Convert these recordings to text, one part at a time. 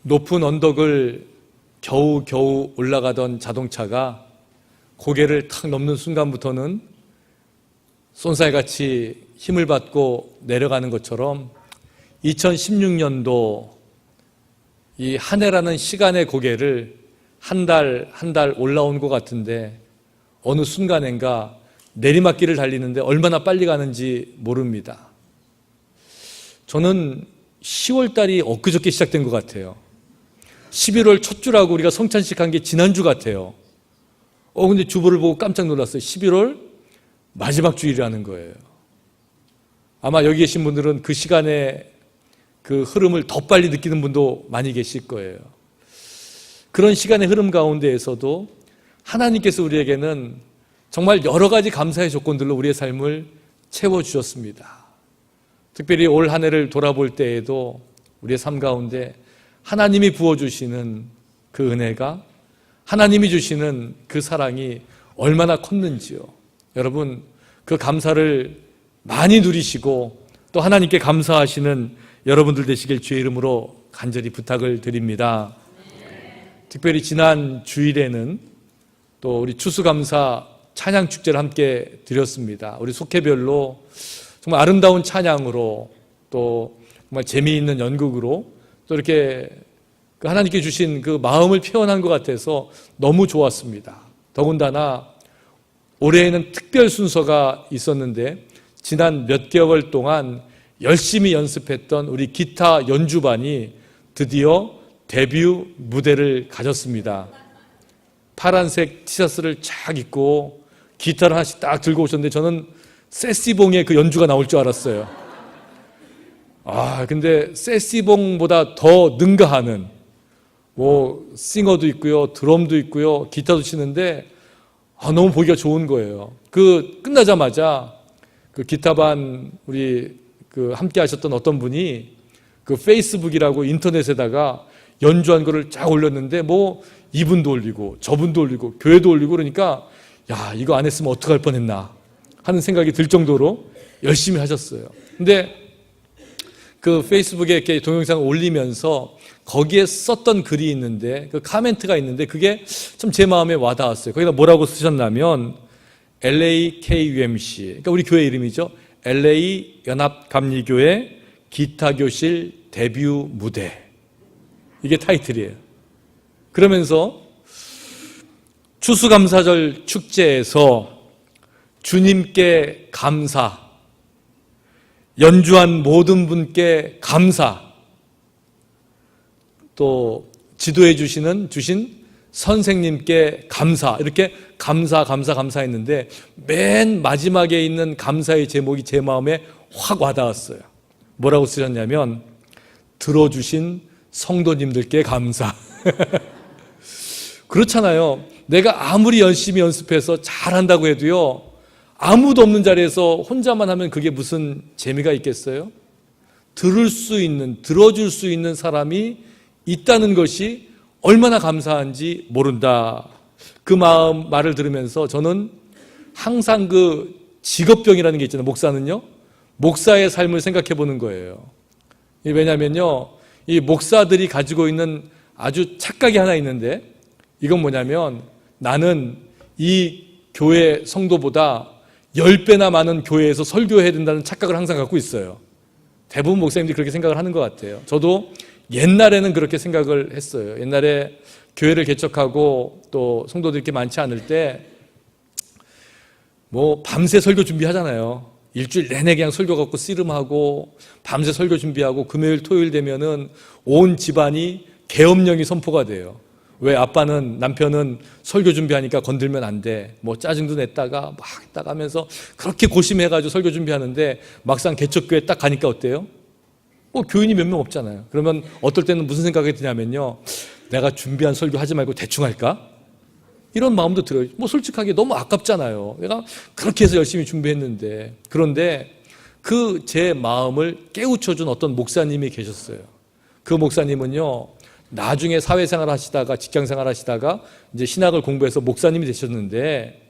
높은 언덕을 겨우겨우 올라가던 자동차가 고개를 탁 넘는 순간부터는 쏜살같이 힘을 받고 내려가는 것처럼 2016년도 이 한 해라는 시간의 고개를 한 달 한 달 올라온 것 같은데 어느 순간인가 내리막길을 달리는데 얼마나 빨리 가는지 모릅니다. 저는 10월 달이 엊그저께 시작된 것 같아요. 11월 첫 주라고 우리가 성찬식 한 게 지난주 같아요. 근데 주보를 보고 깜짝 놀랐어요. 11월 마지막 주일이라는 거예요. 아마 여기 계신 분들은 그 시간에 그 흐름을 더 빨리 느끼는 분도 많이 계실 거예요. 그런 시간의 흐름 가운데에서도 하나님께서 우리에게는 정말 여러 가지 감사의 조건들로 우리의 삶을 채워주셨습니다. 특별히 올 한 해를 돌아볼 때에도 우리의 삶 가운데 하나님이 부어주시는 그 은혜가, 하나님이 주시는 그 사랑이 얼마나 컸는지요. 여러분, 그 감사를 많이 누리시고 또 하나님께 감사하시는 여러분들 되시길 주의 이름으로 간절히 부탁을 드립니다. 특별히 지난 주일에는 또 우리 추수감사 찬양축제를 함께 드렸습니다. 우리 속회별로 정말 아름다운 찬양으로 또 정말 재미있는 연극으로 또 이렇게 하나님께 주신 그 마음을 표현한 것 같아서 너무 좋았습니다. 더군다나 올해에는 특별 순서가 있었는데 지난 몇 개월 동안 열심히 연습했던 우리 기타 연주반이 드디어 데뷔 무대를 가졌습니다. 파란색 티셔츠를 쫙 입고 기타를 하나씩 딱 들고 오셨는데 저는 세시봉의 그 연주가 나올 줄 알았어요. 근데 세시봉보다 더 능가하는 싱어도 있고요, 드럼도 있고요, 기타도 치는데 너무 보기가 좋은 거예요. 끝나자마자 그 기타반 우리 함께 하셨던 어떤 분이 그 페이스북이라고 인터넷에다가 연주한 거를 쫙 올렸는데 이분도 올리고 저분도 올리고 교회도 올리고 그러니까 이거 안 했으면 어떡할 뻔했나 하는 생각이 들 정도로 열심히 하셨어요. 근데 그 페이스북에 이렇게 동영상을 올리면서 거기에 썼던 글이 있는데 그 카멘트가 있는데 그게 참 제 마음에 와닿았어요. 거기다 뭐라고 쓰셨냐면 LAKUMC, 그러니까 우리 교회 이름이죠. LA 연합감리교회 기타교실 데뷔 무대, 이게 타이틀이에요. 그러면서 추수감사절 축제에서 주님께 감사, 연주한 모든 분께 감사, 또 지도해 주신 선생님께 감사, 이렇게 감사했는데 맨 마지막에 있는 감사의 제목이 제 마음에 확 와닿았어요. 뭐라고 쓰셨냐면 들어주신 성도님들께 감사. 그렇잖아요. 내가 아무리 열심히 연습해서 잘한다고 해도요, 아무도 없는 자리에서 혼자만 하면 그게 무슨 재미가 있겠어요? 들어줄 수 있는 사람이 있다는 것이 얼마나 감사한지 모른다. 그 말을 들으면서 저는 항상 그 직업병이라는 게 있잖아요. 목사는요, 목사의 삶을 생각해 보는 거예요. 왜냐면요, 이 목사들이 가지고 있는 아주 착각이 하나 있는데, 이건 뭐냐면 나는 이 교회 성도보다 10배나 많은 교회에서 설교해야 된다는 착각을 항상 갖고 있어요. 대부분 목사님들이 그렇게 생각을 하는 것 같아요. 저도 옛날에는 그렇게 생각을 했어요. 옛날에 교회를 개척하고 또 성도들이 이렇게 많지 않을 때 밤새 설교 준비하잖아요. 일주일 내내 그냥 설교 갖고 씨름하고 밤새 설교 준비하고 금요일 토요일 되면은 온 집안이 계엄령이 선포가 돼요. 왜? 아빠는, 남편은 설교 준비하니까 건들면 안 돼. 짜증도 냈다가 막 했다가 하면서 그렇게 고심해가지고 설교 준비하는데 막상 개척교회 딱 가니까 어때요? 교인이 몇 명 없잖아요. 그러면 어떨 때는 무슨 생각이 드냐면요, 내가 준비한 설교 하지 말고 대충 할까? 이런 마음도 들어요. 솔직하게 너무 아깝잖아요. 내가 그렇게 해서 열심히 준비했는데. 그런데 그 제 마음을 깨우쳐준 어떤 목사님이 계셨어요. 그 목사님은요, 나중에 사회생활 하시다가 직장생활 하시다가 이제 신학을 공부해서 목사님이 되셨는데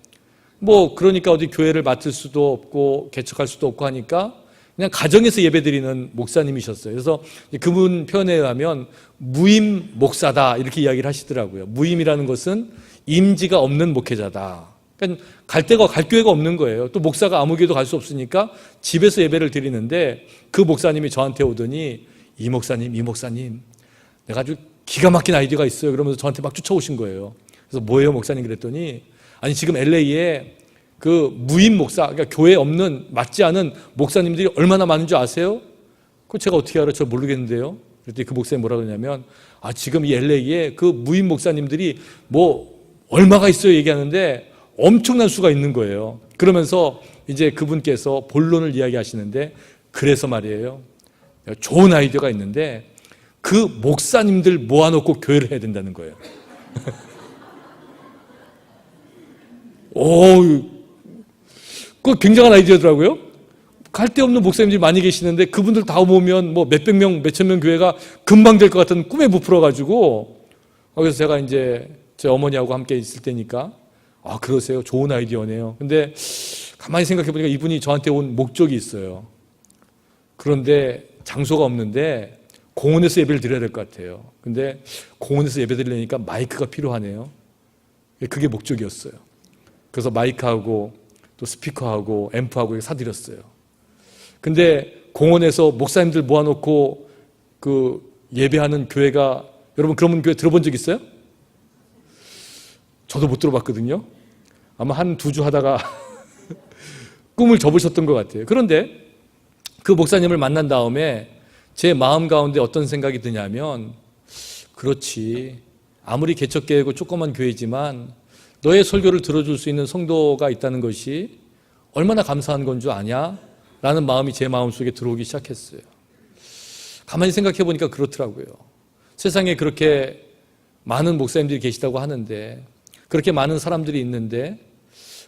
그러니까 어디 교회를 맡을 수도 없고 개척할 수도 없고 하니까 그냥 가정에서 예배드리는 목사님이셨어요. 그래서 그분 표현에 의하면 무임 목사다 이렇게 이야기를 하시더라고요. 무임이라는 것은 임지가 없는 목회자다. 그러니까 갈 교회가 없는 거예요. 또 목사가 아무 교회도 갈 수 없으니까 집에서 예배를 드리는데 그 목사님이 저한테 오더니 이 목사님 내가 아주 기가 막힌 아이디어가 있어요. 그러면서 저한테 막 쫓아오신 거예요. 그래서 뭐예요 목사님 그랬더니 아니 지금 LA에 그 무임 목사, 그러니까 교회에 없는 맞지 않은 목사님들이 얼마나 많은 줄 아세요? 그거 제가 어떻게 알아요? 저 모르겠는데요. 그랬더니 그 목사님 뭐라 그러냐면 지금 이 LA에 그 무임 목사님들이 뭐 얼마가 있어요 얘기하는데 엄청난 수가 있는 거예요. 그러면서 이제 그분께서 본론을 이야기하시는데 그래서 말이에요. 좋은 아이디어가 있는데 그 목사님들 모아놓고 교회를 해야 된다는 거예요. 그거 굉장한 아이디어더라고요. 갈 데 없는 목사님들이 많이 계시는데 그분들 다 모으면 뭐 몇백 명, 몇천 명 교회가 금방 될 것 같은 꿈에 부풀어가지고 그래서 제가 이제 제 어머니하고 함께 있을 때니까 그러세요. 좋은 아이디어네요. 근데 가만히 생각해 보니까 이분이 저한테 온 목적이 있어요. 그런데 장소가 없는데 공원에서 예배를 드려야 될 것 같아요. 근데 공원에서 예배 드리려니까 마이크가 필요하네요. 그게 목적이었어요. 그래서 마이크하고 또 스피커하고 앰프하고 사드렸어요. 근데 공원에서 목사님들 모아놓고 그 예배하는 교회가 여러분 그런 교회 들어본 적 있어요? 저도 못 들어봤거든요. 아마 한 2주 하다가 꿈을 접으셨던 것 같아요. 그런데 그 목사님을 만난 다음에 제 마음 가운데 어떤 생각이 드냐면 그렇지 아무리 개척교회고 조그만 교회지만 너의 설교를 들어줄 수 있는 성도가 있다는 것이 얼마나 감사한 건 줄 아냐? 라는 마음이 제 마음속에 들어오기 시작했어요. 가만히 생각해 보니까 그렇더라고요. 세상에 그렇게 많은 목사님들이 계시다고 하는데 그렇게 많은 사람들이 있는데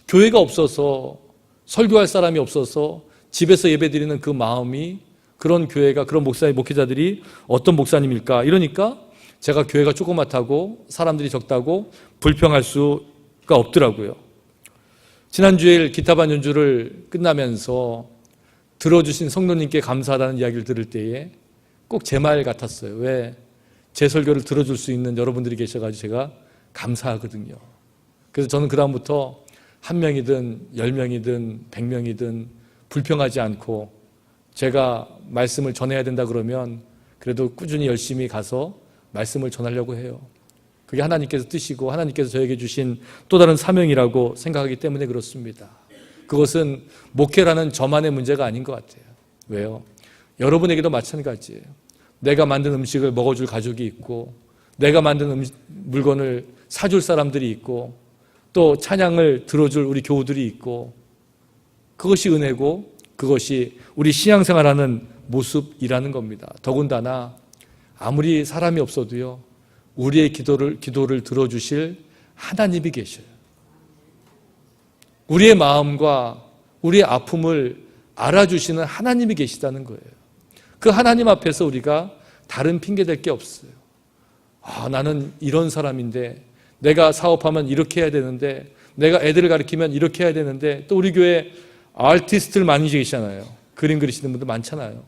교회가 없어서 설교할 사람이 없어서 집에서 예배드리는 그 마음이 그런 교회가 그런 목사님 목회자들이 어떤 목사님일까 이러니까 제가 교회가 조그맣다고 사람들이 적다고 불평할 수가 없더라고요. 지난주일 기타반 연주를 끝나면서 들어주신 성도님께 감사하다는 이야기를 들을 때에 꼭 제 말 같았어요. 왜? 제 설교를 들어줄 수 있는 여러분들이 계셔가지고 제가 감사하거든요. 그래서 저는 그 다음부터 1명이든 10명이든 100명이든 불평하지 않고 제가 말씀을 전해야 된다 그러면 그래도 꾸준히 열심히 가서 말씀을 전하려고 해요. 그게 하나님께서 뜻이고 하나님께서 저에게 주신 또 다른 사명이라고 생각하기 때문에 그렇습니다. 그것은 목회라는 저만의 문제가 아닌 것 같아요. 왜요? 여러분에게도 마찬가지예요. 내가 만든 음식을 먹어줄 가족이 있고 내가 만든 물건을 사줄 사람들이 있고 또 찬양을 들어줄 우리 교우들이 있고 그것이 은혜고 그것이 우리 신앙생활하는 모습이라는 겁니다. 더군다나 아무리 사람이 없어도요 우리의 기도를 들어주실 하나님이 계셔요. 우리의 마음과 우리의 아픔을 알아주시는 하나님이 계시다는 거예요. 그 하나님 앞에서 우리가 다른 핑계 댈 게 없어요. 나는 이런 사람인데 내가 사업하면 이렇게 해야 되는데 내가 애들을 가르치면 이렇게 해야 되는데 또 우리 교회 아티스트들 많이 계시잖아요. 그림 그리시는 분들 많잖아요.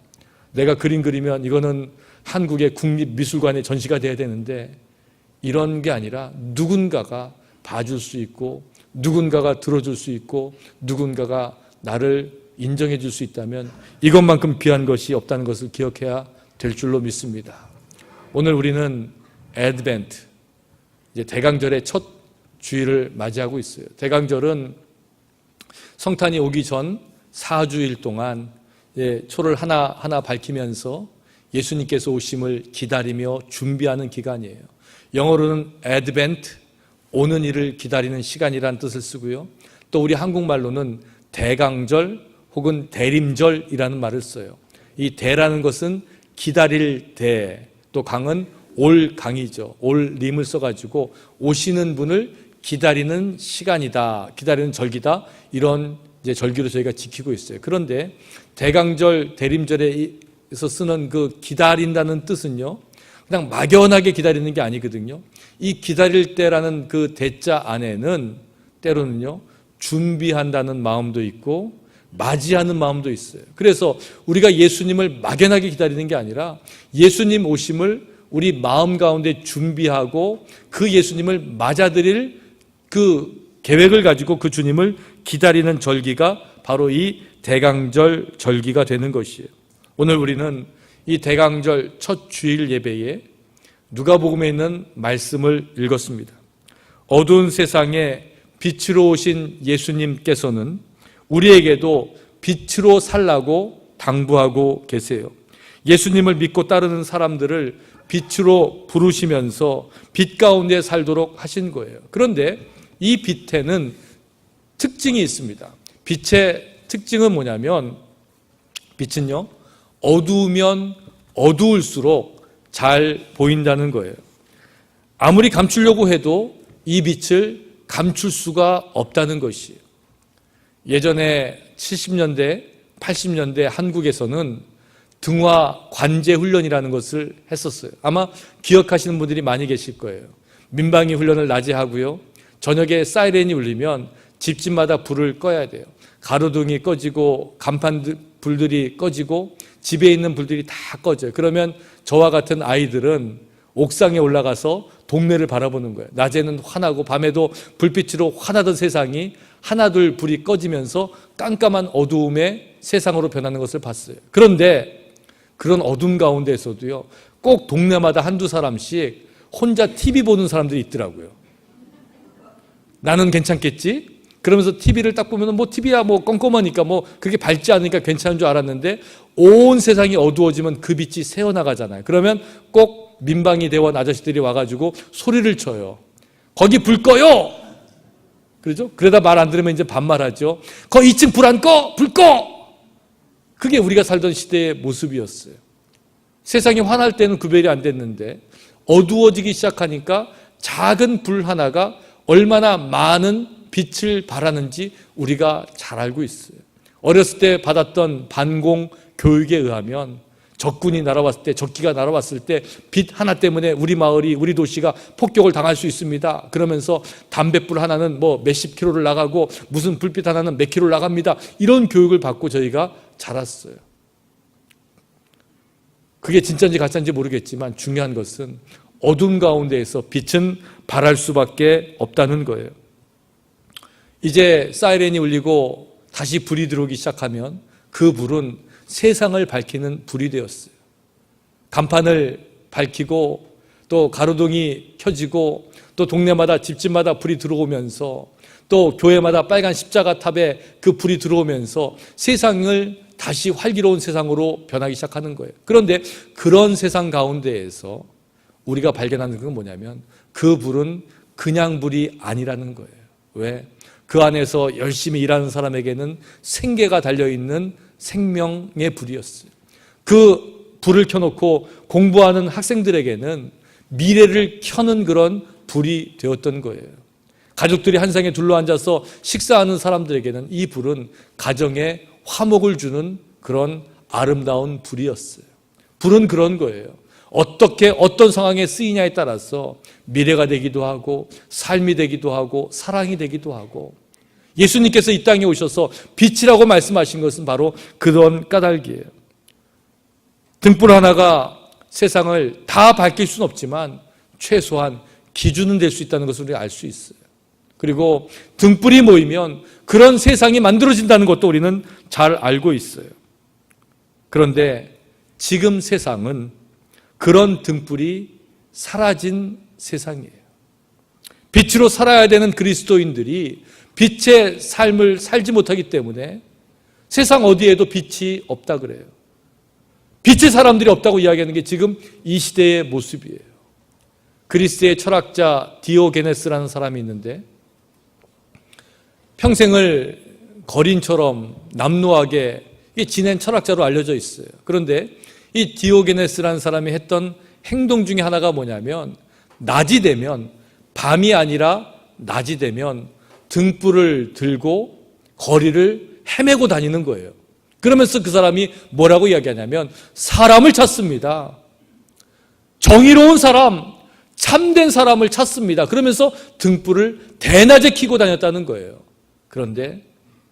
내가 그림 그리면 이거는 한국의 국립미술관에 전시가 돼야 되는데 이런 게 아니라 누군가가 봐줄 수 있고 누군가가 들어줄 수 있고 누군가가 나를 인정해 줄 수 있다면 이것만큼 귀한 것이 없다는 것을 기억해야 될 줄로 믿습니다. 오늘 우리는 애드벤트, 이제 대강절의 첫 주일을 맞이하고 있어요. 대강절은 성탄이 오기 전 4주일 동안 초를 하나하나 밝히면서 예수님께서 오심을 기다리며 준비하는 기간이에요. 영어로는 애드벤트, 오는 일을 기다리는 시간이라는 뜻을 쓰고요. 또 우리 한국말로는 대강절 혹은 대림절이라는 말을 써요. 이 대라는 것은 기다릴 대, 또 강은 올 강이죠. 올 림을 써가지고 오시는 분을 기다리는 시간이다, 기다리는 절기다, 이런 이제 절기로 저희가 지키고 있어요. 그런데 대강절, 대림절에서 쓰는 그 기다린다는 뜻은요, 그냥 막연하게 기다리는 게 아니거든요. 이 기다릴 때라는 그 대자 안에는 때로는요, 준비한다는 마음도 있고 맞이하는 마음도 있어요. 그래서 우리가 예수님을 막연하게 기다리는 게 아니라 예수님 오심을 우리 마음 가운데 준비하고 그 예수님을 맞아들일 그 계획을 가지고 그 주님을 기다리는 절기가 바로 이 대강절 절기가 되는 것이에요. 오늘 우리는 이 대강절 첫 주일 예배에 누가복음에 있는 말씀을 읽었습니다. 어두운 세상에 빛으로 오신 예수님께서는 우리에게도 빛으로 살라고 당부하고 계세요. 예수님을 믿고 따르는 사람들을 빛으로 부르시면서 빛 가운데 살도록 하신 거예요. 그런데 이 빛에는 특징이 있습니다. 빛의 특징은 뭐냐면 빛은요, 어두우면 어두울수록 잘 보인다는 거예요. 아무리 감추려고 해도 이 빛을 감출 수가 없다는 것이에요. 예전에 70년대, 80년대 한국에서는 등화 관제 훈련이라는 것을 했었어요. 아마 기억하시는 분들이 많이 계실 거예요. 민방위 훈련을 낮에 하고요. 저녁에 사이렌이 울리면 집집마다 불을 꺼야 돼요. 가로등이 꺼지고 간판 불들이 꺼지고 집에 있는 불들이 다 꺼져요. 그러면 저와 같은 아이들은 옥상에 올라가서 동네를 바라보는 거예요. 낮에는 환하고 밤에도 불빛으로 환하던 세상이 하나둘 불이 꺼지면서 깜깜한 어두움의 세상으로 변하는 것을 봤어요. 그런데 그런 어둠 가운데에서도요, 꼭 동네마다 한두 사람씩 혼자 TV 보는 사람들이 있더라고요. 나는 괜찮겠지? 그러면서 TV를 딱 보면 뭐 TV야 뭐 껌껌하니까 뭐 그렇게 밝지 않으니까 괜찮은 줄 알았는데 온 세상이 어두워지면 그 빛이 새어나가잖아요. 그러면 꼭 민방위 대원 아저씨들이 와가지고 소리를 쳐요. 거기 불 꺼요! 그러죠? 그러다 말 안 들으면 이제 반말하죠. 거기 2층 불 안 꺼! 불 꺼! 그게 우리가 살던 시대의 모습이었어요. 세상이 환할 때는 구별이 안 됐는데 어두워지기 시작하니까 작은 불 하나가 얼마나 많은 빛을 발하는지 우리가 잘 알고 있어요. 어렸을 때 받았던 반공 교육에 의하면 적군이 날아왔을 때, 적기가 날아왔을 때 빛 하나 때문에 우리 마을이, 우리 도시가 폭격을 당할 수 있습니다. 그러면서 담뱃불 하나는 뭐 몇십 킬로를 나가고 무슨 불빛 하나는 몇 킬로를 나갑니다. 이런 교육을 받고 저희가 자랐어요. 그게 진짜인지 가짜인지 모르겠지만 중요한 것은 어둠 가운데에서 빛은 발할 수밖에 없다는 거예요. 이제 사이렌이 울리고 다시 불이 들어오기 시작하면 그 불은 세상을 밝히는 불이 되었어요. 간판을 밝히고 또 가로등이 켜지고 또 동네마다 집집마다 불이 들어오면서 또 교회마다 빨간 십자가 탑에 그 불이 들어오면서 세상을 다시 활기로운 세상으로 변하기 시작하는 거예요. 그런데 그런 세상 가운데에서 우리가 발견하는 건 뭐냐면 그 불은 그냥 불이 아니라는 거예요. 왜? 그 안에서 열심히 일하는 사람에게는 생계가 달려있는 생명의 불이었어요. 그 불을 켜놓고 공부하는 학생들에게는 미래를 켜는 그런 불이 되었던 거예요. 가족들이 한 상에 둘러앉아서 식사하는 사람들에게는 이 불은 가정에 화목을 주는 그런 아름다운 불이었어요. 불은 그런 거예요. 어떻게 어떤 상황에 쓰이냐에 따라서 미래가 되기도 하고 삶이 되기도 하고 사랑이 되기도 하고 예수님께서 이 땅에 오셔서 빛이라고 말씀하신 것은 바로 그런 까닭이에요. 등불 하나가 세상을 다 밝힐 수는 없지만 최소한 기준은 될 수 있다는 것을 우리가 알 수 있어요. 그리고 등불이 모이면 그런 세상이 만들어진다는 것도 우리는 잘 알고 있어요. 그런데 지금 세상은 그런 등불이 사라진 세상이에요. 빛으로 살아야 되는 그리스도인들이 빛의 삶을 살지 못하기 때문에 세상 어디에도 빛이 없다 그래요. 빛의 사람들이 없다고 이야기하는 게 지금 이 시대의 모습이에요. 그리스의 철학자 디오게네스라는 사람이 있는데 평생을 거린처럼 남루하게 지낸 철학자로 알려져 있어요. 그런데 이 디오게네스라는 사람이 했던 행동 중에 하나가 뭐냐면 낮이 되면, 밤이 아니라 낮이 되면 등불을 들고 거리를 헤매고 다니는 거예요. 그러면서 그 사람이 뭐라고 이야기하냐면 사람을 찾습니다. 정의로운 사람, 참된 사람을 찾습니다. 그러면서 등불을 대낮에 켜고 다녔다는 거예요. 그런데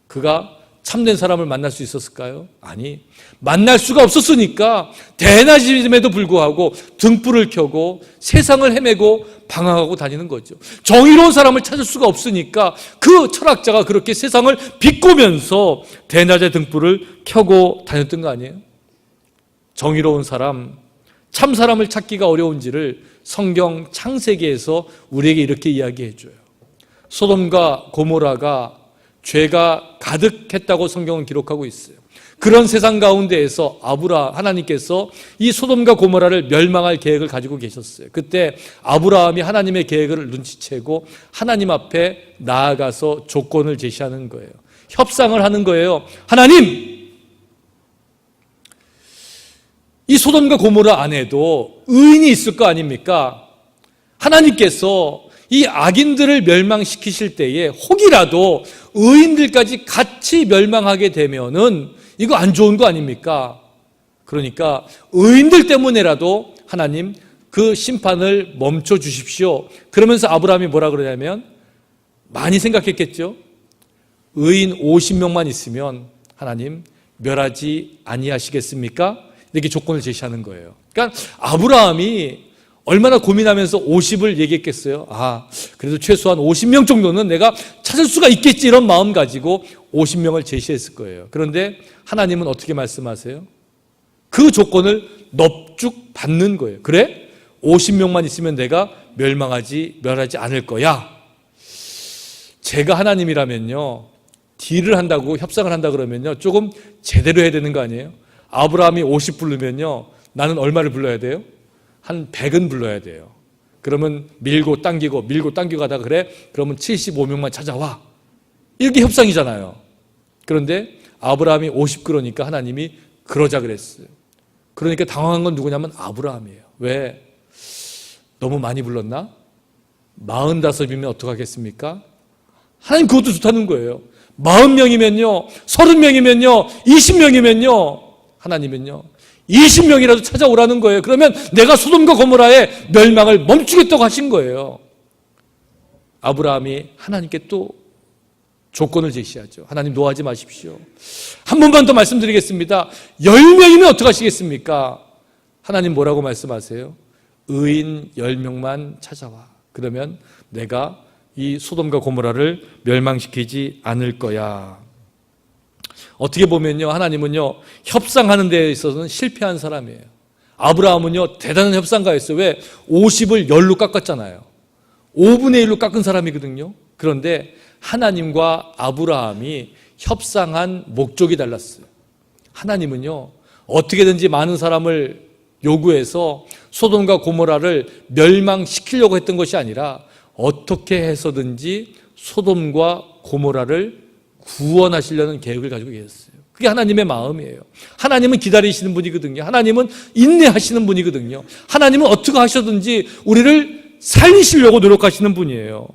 그가 참된 사람을 만날 수 있었을까요? 아니, 만날 수가 없었으니까 대낮임에도 불구하고 등불을 켜고 세상을 헤매고 방황하고 다니는 거죠. 정의로운 사람을 찾을 수가 없으니까 그 철학자가 그렇게 세상을 비꼬면서 대낮에 등불을 켜고 다녔던 거 아니에요? 정의로운 사람, 참 사람을 찾기가 어려운지를 성경 창세기에서 우리에게 이렇게 이야기해 줘요. 소돔과 고모라가 죄가 가득했다고 성경은 기록하고 있어요. 그런 세상 가운데에서 하나님께서 이 소돔과 고모라를 멸망할 계획을 가지고 계셨어요. 그때 아브라함이 하나님의 계획을 눈치채고 하나님 앞에 나아가서 조건을 제시하는 거예요. 협상을 하는 거예요. 하나님, 이 소돔과 고모라 안에도 의인이 있을 거 아닙니까? 하나님께서 이 악인들을 멸망시키실 때에 혹이라도 의인들까지 같이 멸망하게 되면은 이거 안 좋은 거 아닙니까? 그러니까 의인들 때문에라도 하나님 그 심판을 멈춰 주십시오. 그러면서 아브라함이 뭐라 그러냐면 많이 생각했겠죠. 의인 50명만 있으면 하나님 멸하지 아니하시겠습니까? 이렇게 조건을 제시하는 거예요. 그러니까 아브라함이 얼마나 고민하면서 50을 얘기했겠어요. 그래도 최소한 50명 정도는 내가 찾을 수가 있겠지 이런 마음 가지고 50명을 제시했을 거예요. 그런데 하나님은 어떻게 말씀하세요? 그 조건을 넙죽 받는 거예요. 그래? 50명만 있으면 내가 멸하지 않을 거야. 제가 하나님이라면요, 딜을 한다고 협상을 한다 그러면요 조금 제대로 해야 되는 거 아니에요? 아브라함이 50 부르면요 나는 얼마를 불러야 돼요? 한 100은 불러야 돼요. 그러면 밀고 당기고 가다가 그래? 그러면 75명만 찾아와. 이렇게 협상이잖아요. 그런데 아브라함이 50 그러니까 하나님이 그러자 그랬어요. 그러니까 당황한 건 누구냐면 아브라함이에요. 왜? 너무 많이 불렀나? 45이면 어떡하겠습니까? 하나님 그것도 좋다는 거예요. 40명이면요, 30명이면요, 20명이면요, 하나님은요 20명이라도 찾아오라는 거예요. 그러면 내가 소돔과 고모라의 멸망을 멈추겠다고 하신 거예요. 아브라함이 하나님께 또 조건을 제시하죠. 하나님 노하지 마십시오. 한 번만 더 말씀드리겠습니다. 10명이면 어떡하시겠습니까? 하나님 뭐라고 말씀하세요? 의인 10명만 찾아와. 그러면 내가 이 소돔과 고모라를 멸망시키지 않을 거야. 어떻게 보면요, 하나님은요 협상하는 데 있어서는 실패한 사람이에요. 아브라함은요 대단한 협상가였어요. 왜? 50을 10로 깎았잖아요. 5분의 1로 깎은 사람이거든요. 그런데 하나님과 아브라함이 협상한 목적이 달랐어요. 하나님은요 어떻게든지 많은 사람을 요구해서 소돔과 고모라를 멸망시키려고 했던 것이 아니라 어떻게 해서든지 소돔과 고모라를 구원하시려는 계획을 가지고 계셨어요. 그게 하나님의 마음이에요. 하나님은 기다리시는 분이거든요. 하나님은 인내하시는 분이거든요. 하나님은 어떻게 하셔든지 우리를 살리시려고 노력하시는 분이에요.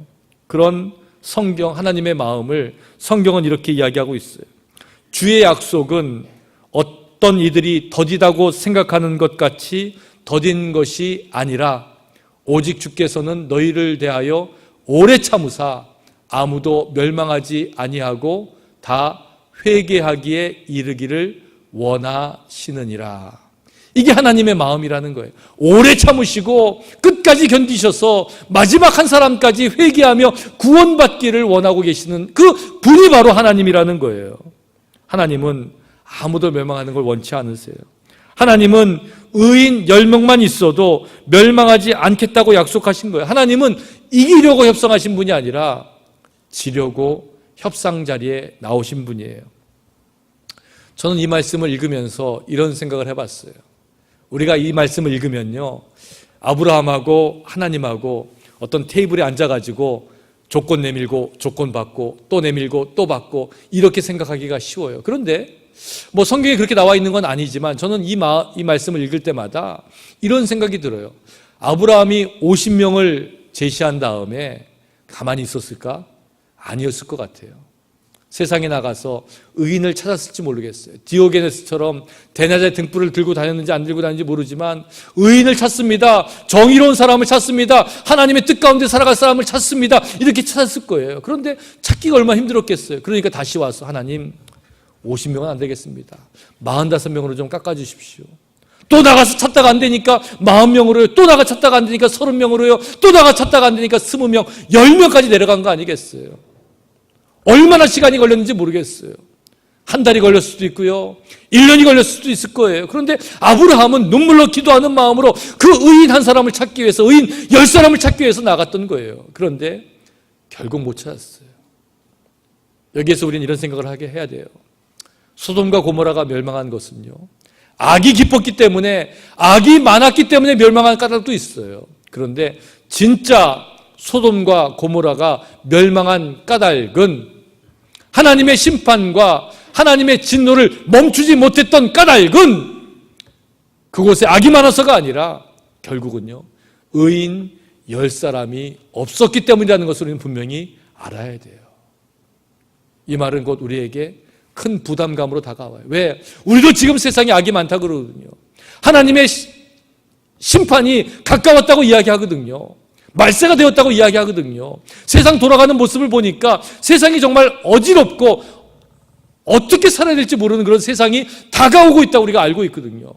그런 성경, 하나님의 마음을 성경은 이렇게 이야기하고 있어요. 주의 약속은 어떤 이들이 더디다고 생각하는 것 같이 더딘 것이 아니라 오직 주께서는 너희를 대하여 오래 참으사 아무도 멸망하지 아니하고 다 회개하기에 이르기를 원하시느니라. 이게 하나님의 마음이라는 거예요. 오래 참으시고 끝까지 견디셔서 마지막 한 사람까지 회개하며 구원받기를 원하고 계시는 그 분이 바로 하나님이라는 거예요. 하나님은 아무도 멸망하는 걸 원치 않으세요. 하나님은 의인 10명만 있어도 멸망하지 않겠다고 약속하신 거예요. 하나님은 이기려고 협상하신 분이 아니라 지려고 협상 자리에 나오신 분이에요. 저는 이 말씀을 읽으면서 이런 생각을 해봤어요. 우리가 이 말씀을 읽으면요 아브라함하고 하나님하고 어떤 테이블에 앉아가지고 조건 내밀고 조건 받고 또 내밀고 또 받고 이렇게 생각하기가 쉬워요. 그런데 뭐 성경에 그렇게 나와 있는 건 아니지만 저는 이 말씀을 읽을 때마다 이런 생각이 들어요. 아브라함이 50명을 제시한 다음에 가만히 있었을까? 아니었을 것 같아요. 세상에 나가서 의인을 찾았을지 모르겠어요. 디오게네스처럼 대낮에 등불을 들고 다녔는지 안 들고 다녔는지 모르지만 의인을 찾습니다. 정의로운 사람을 찾습니다. 하나님의 뜻 가운데 살아갈 사람을 찾습니다. 이렇게 찾았을 거예요. 그런데 찾기가 얼마나 힘들었겠어요. 그러니까 다시 와서 하나님 50명은 안 되겠습니다. 45명으로 좀 깎아주십시오. 또 나가서 찾다가 안 되니까 40명으로요. 또 나가 찾다가 안 되니까 30명으로요. 또 나가 찾다가 안 되니까 20명, 10명까지 내려간 거 아니겠어요? 얼마나 시간이 걸렸는지 모르겠어요. 한 달이 걸렸을 수도 있고요. 1년이 걸렸을 수도 있을 거예요. 그런데 아브라함은 눈물로 기도하는 마음으로 그 의인 한 사람을 찾기 위해서, 의인 10사람을 찾기 위해서 나갔던 거예요. 그런데 결국 못 찾았어요. 여기에서 우리는 이런 생각을 하게 해야 돼요. 소돔과 고모라가 멸망한 것은요, 악이 깊었기 때문에, 악이 많았기 때문에 멸망한 까닭도 있어요. 그런데 진짜 소돔과 고모라가 멸망한 까닭은 하나님의 심판과 하나님의 진노를 멈추지 못했던 까닭은 그곳에 악이 많아서가 아니라 결국은요, 의인 10사람이 없었기 때문이라는 것을 우리는 분명히 알아야 돼요. 이 말은 곧 우리에게 큰 부담감으로 다가와요. 왜? 우리도 지금 세상에 악이 많다 그러거든요. 하나님의 심판이 가까웠다고 이야기하거든요. 말세가 되었다고 이야기하거든요. 세상 돌아가는 모습을 보니까 세상이 정말 어지럽고 어떻게 살아야 될지 모르는 그런 세상이 다가오고 있다고 우리가 알고 있거든요.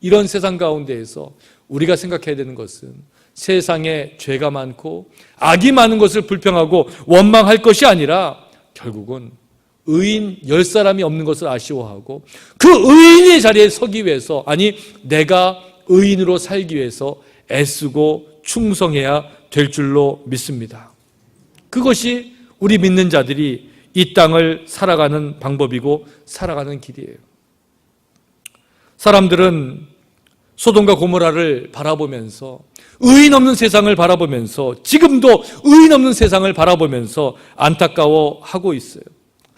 이런 세상 가운데에서 우리가 생각해야 되는 것은 세상에 죄가 많고 악이 많은 것을 불평하고 원망할 것이 아니라 결국은 의인 10사람이 없는 것을 아쉬워하고 그 의인의 자리에 서기 위해서, 아니 내가 의인으로 살기 위해서 애쓰고 충성해야 될 줄로 믿습니다. 그것이 우리 믿는 자들이 이 땅을 살아가는 방법이고 살아가는 길이에요. 사람들은 소돔과 고모라를 바라보면서, 의인 없는 세상을 바라보면서, 지금도 의인 없는 세상을 바라보면서 안타까워하고 있어요.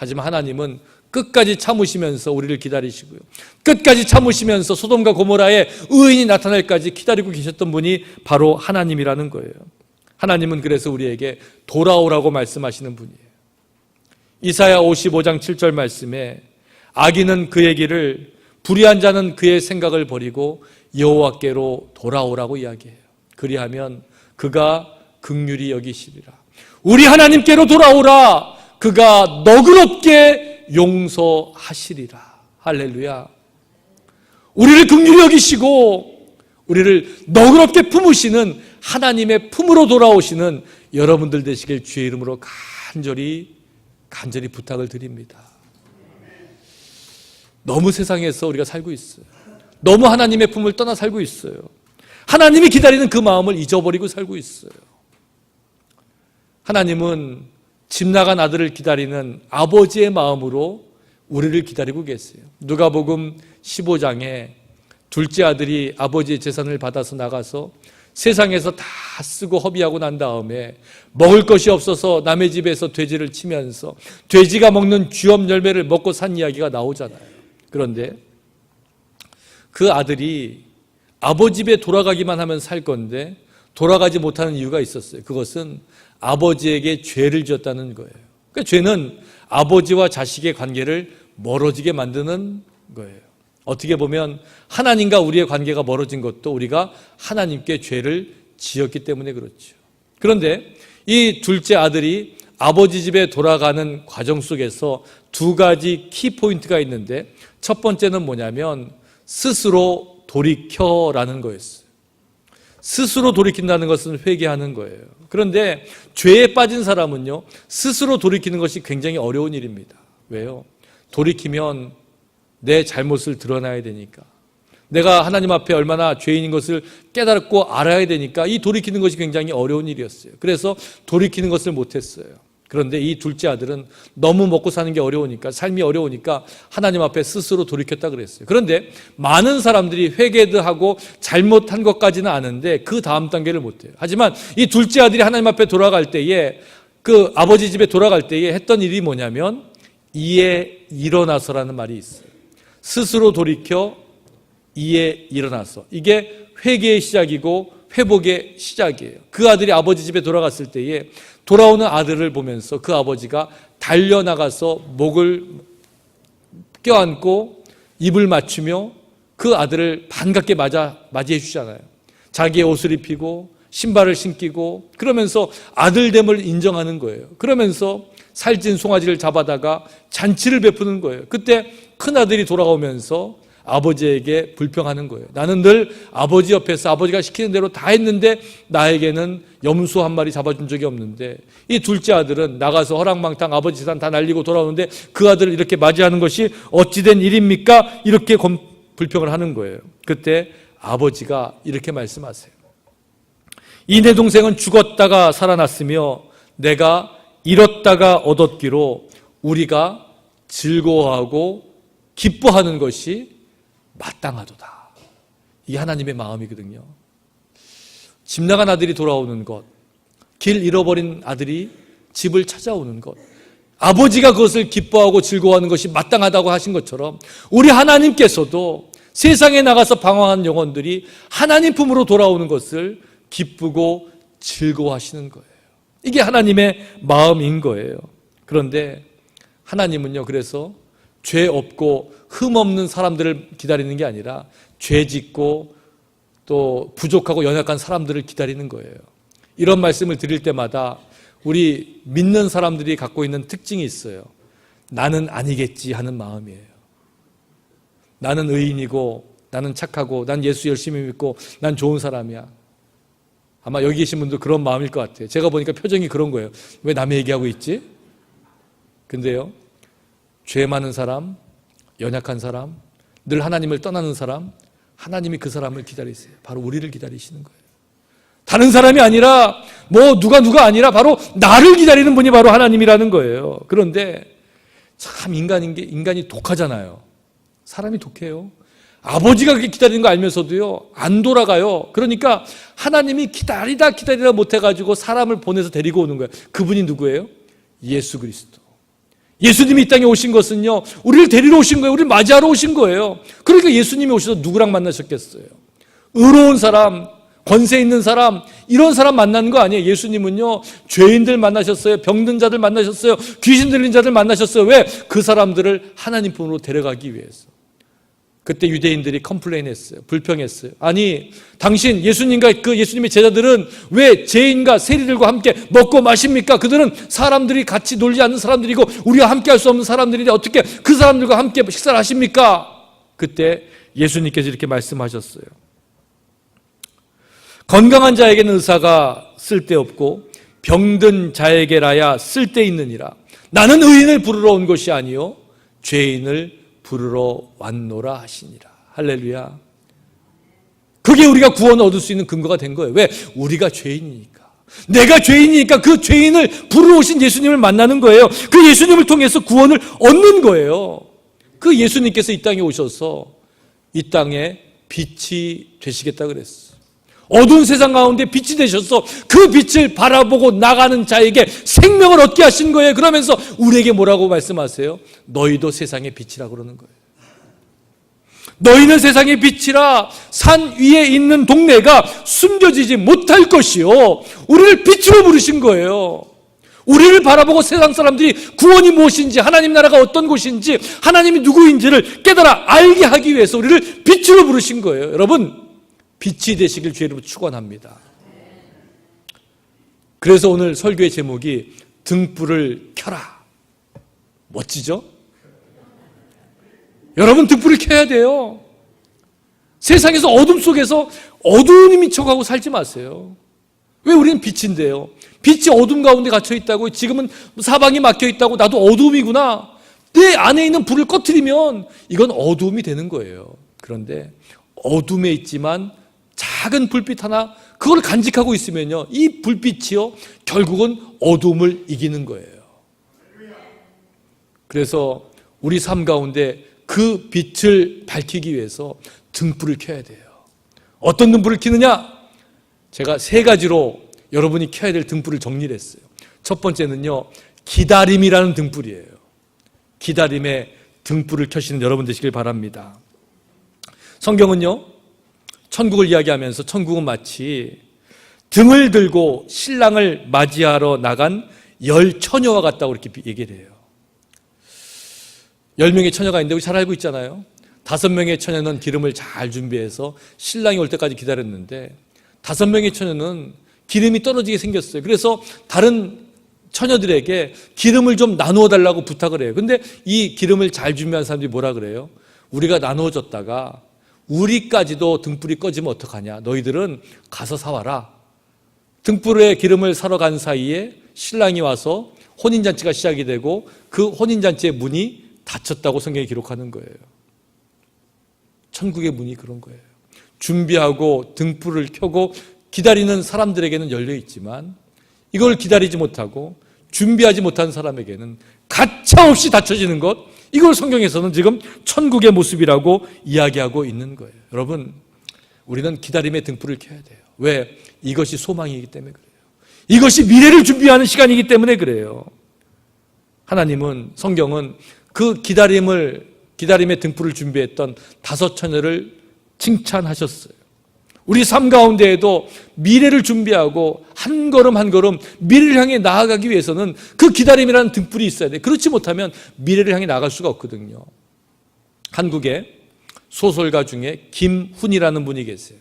하지만 하나님은 끝까지 참으시면서 우리를 기다리시고요, 끝까지 참으시면서 소돔과 고모라의 의인이 나타날까지 기다리고 계셨던 분이 바로 하나님이라는 거예요. 하나님은 그래서 우리에게 돌아오라고 말씀하시는 분이에요. 이사야 55장 7절 말씀에 악인은 그의 길을, 불의한 자는 그의 생각을 버리고 여호와께로 돌아오라고 이야기해요. 그리하면 그가 긍휼히 여기시리라. 우리 하나님께로 돌아오라. 그가 너그럽게 용서하시리라. 할렐루야. 우리를 긍휼히 여기시고 우리를 너그럽게 품으시는 하나님의 품으로 돌아오시는 여러분들 되시길 주의 이름으로 간절히 부탁을 드립니다. 너무 세상에서 우리가 살고 있어요. 너무 하나님의 품을 떠나 살고 있어요. 하나님이 기다리는 그 마음을 잊어버리고 살고 있어요. 하나님은 집 나간 아들을 기다리는 아버지의 마음으로 우리를 기다리고 계세요. 누가복음 15장에 둘째 아들이 아버지의 재산을 받아서 나가서 세상에서 다 쓰고 허비하고 난 다음에 먹을 것이 없어서 남의 집에서 돼지를 치면서 돼지가 먹는 쥐엄 열매를 먹고 산 이야기가 나오잖아요. 그런데 그 아들이 아버지 집에 돌아가기만 하면 살 건데 돌아가지 못하는 이유가 있었어요. 그것은 아버지에게 죄를 지었다는 거예요. 그러니까 죄는 아버지와 자식의 관계를 멀어지게 만드는 거예요. 어떻게 보면 하나님과 우리의 관계가 멀어진 것도 우리가 하나님께 죄를 지었기 때문에 그렇죠. 그런데 이 둘째 아들이 아버지 집에 돌아가는 과정 속에서 두 가지 키포인트가 있는데, 첫 번째는 뭐냐면 스스로 돌이켜라는 거였어요. 스스로 돌이킨다는 것은 회개하는 거예요. 그런데 죄에 빠진 사람은요, 스스로 돌이키는 것이 굉장히 어려운 일입니다. 왜요? 돌이키면 내 잘못을 드러나야 되니까, 내가 하나님 앞에 얼마나 죄인인 것을 깨닫고 알아야 되니까 이 돌이키는 것이 굉장히 어려운 일이었어요. 그래서 돌이키는 것을 못했어요. 그런데 이 둘째 아들은 너무 먹고 사는 게 어려우니까, 삶이 어려우니까 하나님 앞에 스스로 돌이켰다 그랬어요. 그런데 많은 사람들이 회개도 하고 잘못한 것까지는 아는데 그 다음 단계를 못해요. 하지만 이 둘째 아들이 하나님 앞에 돌아갈 때에, 그 아버지 집에 돌아갈 때에 했던 일이 뭐냐면 이에 일어나서라는 말이 있어요. 스스로 돌이켜 이에 일어나서. 이게 회개의 시작이고 회복의 시작이에요. 그 아들이 아버지 집에 돌아갔을 때에 돌아오는 아들을 보면서 그 아버지가 달려나가서 목을 껴안고 입을 맞추며 그 아들을 반갑게 맞이해 주잖아요. 자기의 옷을 입히고 신발을 신기고, 그러면서 아들됨을 인정하는 거예요. 그러면서 살찐 송아지를 잡아다가 잔치를 베푸는 거예요. 그때 큰아들이 돌아오면서 아버지에게 불평하는 거예요. 나는 늘 아버지 옆에서 아버지가 시키는 대로 다 했는데 나에게는 염소 한 마리 잡아준 적이 없는데, 이 둘째 아들은 나가서 허랑방탕 아버지 재산 다 날리고 돌아오는데 그 아들을 이렇게 맞이하는 것이 어찌된 일입니까? 이렇게 불평을 하는 거예요. 그때 아버지가 이렇게 말씀하세요. 이 내 동생은 죽었다가 살아났으며 내가 잃었다가 얻었기로 우리가 즐거워하고 기뻐하는 것이 마땅하도다. 이게 하나님의 마음이거든요. 집 나간 아들이 돌아오는 것, 길 잃어버린 아들이 집을 찾아오는 것, 아버지가 그것을 기뻐하고 즐거워하는 것이 마땅하다고 하신 것처럼 우리 하나님께서도 세상에 나가서 방황한 영혼들이 하나님 품으로 돌아오는 것을 기쁘고 즐거워하시는 거예요. 이게 하나님의 마음인 거예요. 그런데 하나님은요, 그래서 죄 없고 흠 없는 사람들을 기다리는 게 아니라 죄 짓고 또 부족하고 연약한 사람들을 기다리는 거예요. 이런 말씀을 드릴 때마다 우리 믿는 사람들이 갖고 있는 특징이 있어요. 나는 아니겠지 하는 마음이에요. 나는 의인이고 나는 착하고 난 예수 열심히 믿고 난 좋은 사람이야. 아마 여기 계신 분도 그런 마음일 것 같아요. 제가 보니까 표정이 그런 거예요. 왜 남의 얘기하고 있지? 근데요, 죄 많은 사람, 연약한 사람, 늘 하나님을 떠나는 사람, 하나님이 그 사람을 기다리세요. 바로 우리를 기다리시는 거예요. 다른 사람이 아니라 누가 아니라 바로 나를 기다리는 분이 바로 하나님이라는 거예요. 그런데 참 인간이 독하잖아요. 사람이 독해요. 아버지가 그렇게 기다리는 거 알면서도요, 안 돌아가요. 그러니까 하나님이 기다리다 못해가지고 사람을 보내서 데리고 오는 거예요. 그분이 누구예요? 예수 그리스도. 예수님이 이 땅에 오신 것은요, 우리를 데리러 오신 거예요. 우리를 맞이하러 오신 거예요. 그러니까 예수님이 오셔서 누구랑 만나셨겠어요? 의로운 사람, 권세 있는 사람, 이런 사람 만나는 거 아니에요. 예수님은요, 죄인들 만나셨어요. 병든 자들 만나셨어요. 귀신 들린 자들 만나셨어요. 왜? 그 사람들을 하나님 품으로 데려가기 위해서. 그때 유대인들이 컴플레인했어요. 불평했어요. 아니, 당신 예수님과 그 예수님의 제자들은 왜 죄인과 세리들과 함께 먹고 마십니까? 그들은 사람들이 같이 놀지 않는 사람들이고 우리와 함께 할 수 없는 사람들인데 어떻게 그 사람들과 함께 식사를 하십니까? 그때 예수님께서 이렇게 말씀하셨어요. 건강한 자에게는 의사가 쓸데없고 병든 자에게라야 쓸데있느니라. 나는 의인을 부르러 온 것이 아니요 죄인을 부르러 왔노라 하시니라. 할렐루야. 그게 우리가 구원을 얻을 수 있는 근거가 된 거예요. 왜? 우리가 죄인이니까. 내가 죄인이니까 그 죄인을 부르러 오신 예수님을 만나는 거예요. 그 예수님을 통해서 구원을 얻는 거예요. 그 예수님께서 이 땅에 오셔서 이 땅에 빛이 되시겠다 그랬어요. 어두운 세상 가운데 빛이 되셔서 그 빛을 바라보고 나가는 자에게 생명을 얻게 하신 거예요. 그러면서 우리에게 뭐라고 말씀하세요? 너희도 세상의 빛이라 그러는 거예요. 너희는 세상의 빛이라 산 위에 있는 동네가 숨겨지지 못할 것이요. 우리를 빛으로 부르신 거예요. 우리를 바라보고 세상 사람들이 구원이 무엇인지, 하나님 나라가 어떤 곳인지, 하나님이 누구인지를 깨달아 알게 하기 위해서 우리를 빛으로 부르신 거예요. 여러분, 빛이 되시길 주의로 축원합니다. 그래서 오늘 설교의 제목이 등불을 켜라. 멋지죠? 여러분, 등불을 켜야 돼요. 세상에서 어둠 속에서 어두움이 미쳐가고 살지 마세요. 왜? 우리는 빛인데요. 빛이 어둠 가운데 갇혀 있다고, 지금은 사방이 막혀 있다고, 나도 어둠이구나. 내 안에 있는 불을 꺼트리면 이건 어둠이 되는 거예요. 그런데 어둠에 있지만 작은 불빛 하나, 그걸 간직하고 있으면요, 이 불빛이요 결국은 어둠을 이기는 거예요. 그래서 우리 삶 가운데 그 빛을 밝히기 위해서 등불을 켜야 돼요. 어떤 등불을 켜느냐? 제가 세 가지로 여러분이 켜야 될 등불을 정리를 했어요. 첫 번째는요, 기다림이라는 등불이에요. 기다림의 등불을 켜시는 여러분 되시길 바랍니다. 성경은요, 천국을 이야기하면서 천국은 마치 등을 들고 신랑을 맞이하러 나간 10처녀와 같다고 이렇게 얘기를 해요. 10명의 처녀가 있는데 우리 잘 알고 있잖아요. 5명의 처녀는 기름을 잘 준비해서 신랑이 올 때까지 기다렸는데 5명의 처녀는 기름이 떨어지게 생겼어요. 그래서 다른 처녀들에게 기름을 좀 나누어 달라고 부탁을 해요. 근데 이 기름을 잘 준비한 사람들이 뭐라 그래요? 우리가 나누어줬다가 우리까지도 등불이 꺼지면 어떡하냐? 너희들은 가서 사와라. 등불에 기름을 사러 간 사이에 신랑이 와서 혼인잔치가 시작이 되고 그 혼인잔치의 문이 닫혔다고 성경이 기록하는 거예요. 천국의 문이 그런 거예요. 준비하고 등불을 켜고 기다리는 사람들에게는 열려 있지만 이걸 기다리지 못하고 준비하지 못한 사람에게는 가차없이 닫혀지는 것, 이걸 성경에서는 지금 천국의 모습이라고 이야기하고 있는 거예요. 여러분, 우리는 기다림의 등불을 켜야 돼요. 왜? 이것이 소망이기 때문에 그래요. 이것이 미래를 준비하는 시간이기 때문에 그래요. 하나님은, 성경은 그 기다림의 등불을 준비했던 5 처녀를 칭찬하셨어요. 우리 삶 가운데에도 미래를 준비하고 한 걸음 한 걸음 미래를 향해 나아가기 위해서는 그 기다림이라는 등불이 있어야 돼요. 그렇지 못하면 미래를 향해 나아갈 수가 없거든요. 한국의 소설가 중에 김훈이라는 분이 계세요.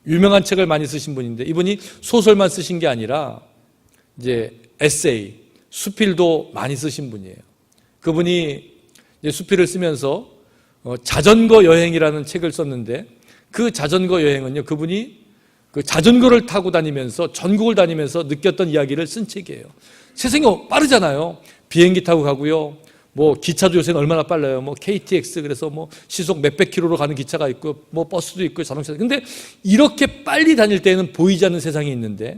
유명한 책을 많이 쓰신 분인데 이분이 소설만 쓰신 게 아니라 이제 에세이, 수필도 많이 쓰신 분이에요. 그분이 이제 수필을 쓰면서 자전거 여행이라는 책을 썼는데 그 자전거 여행은요, 그분이 그 자전거를 타고 다니면서 전국을 다니면서 느꼈던 이야기를 쓴 책이에요. 세상이 빠르잖아요. 비행기 타고 가고요. 뭐 기차도 요새는 얼마나 빨라요. 뭐 KTX 그래서 뭐 시속 몇백 킬로로 가는 기차가 있고 뭐 버스도 있고 자동차. 근데 이렇게 빨리 다닐 때는 보이지 않는 세상이 있는데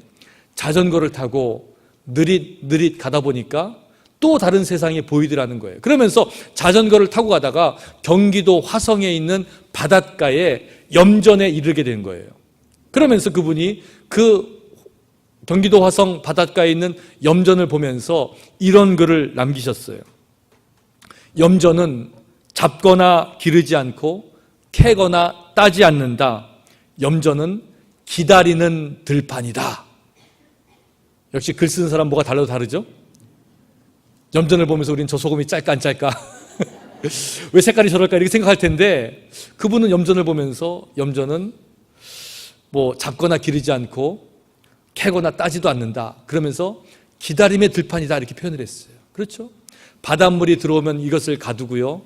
자전거를 타고 느릿느릿 가다 보니까 또 다른 세상이 보이더라는 거예요. 그러면서 자전거를 타고 가다가 경기도 화성에 있는 바닷가에 염전에 이르게 된 거예요. 그러면서 그분이 그 경기도 화성 바닷가에 있는 염전을 보면서 이런 글을 남기셨어요. 염전은 잡거나 기르지 않고 캐거나 따지 않는다. 염전은 기다리는 들판이다. 역시 글 쓰는 사람 뭐가 달라도 다르죠? 염전을 보면서 우리는 저 소금이 짤까 안 짤까? 왜 색깔이 저럴까? 이렇게 생각할 텐데 그분은 염전을 보면서 염전은 뭐 잡거나 기르지 않고 캐거나 따지도 않는다. 그러면서 기다림의 들판이다 이렇게 표현을 했어요. 그렇죠? 바닷물이 들어오면 이것을 가두고요.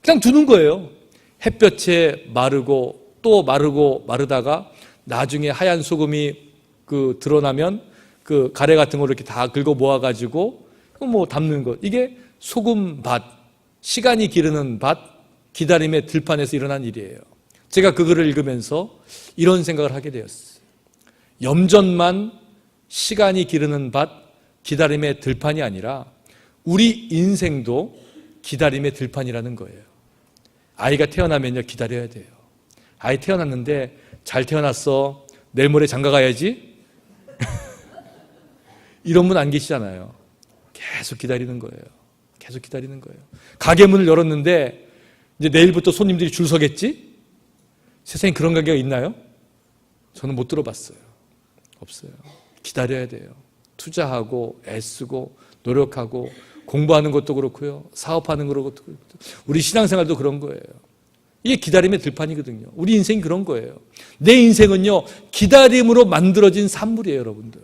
그냥 두는 거예요. 햇볕에 마르고 또 마르고 마르다가 나중에 하얀 소금이 그 드러나면 그 가래 같은 걸 이렇게 다 긁어 모아가지고 뭐 담는 것. 이게 소금밭, 시간이 기르는 밭, 기다림의 들판에서 일어난 일이에요. 제가 그 글을 읽으면서 이런 생각을 하게 되었어요. 염전만 시간이 기르는 밭, 기다림의 들판이 아니라 우리 인생도 기다림의 들판이라는 거예요. 아이가 태어나면요 기다려야 돼요. 아이 태어났는데 잘 태어났어. 내일 모레 장가 가야지. 이런 분 안 계시잖아요. 계속 기다리는 거예요. 계속 기다리는 거예요. 가게 문을 열었는데 이제 내일부터 손님들이 줄 서겠지? 세상에 그런 가게가 있나요? 저는 못 들어봤어요. 없어요. 기다려야 돼요. 투자하고 애쓰고 노력하고 공부하는 것도 그렇고요. 사업하는 것도 그렇고 우리 신앙생활도 그런 거예요. 이게 기다림의 들판이거든요. 우리 인생이 그런 거예요. 내 인생은요 기다림으로 만들어진 산물이에요. 여러분들.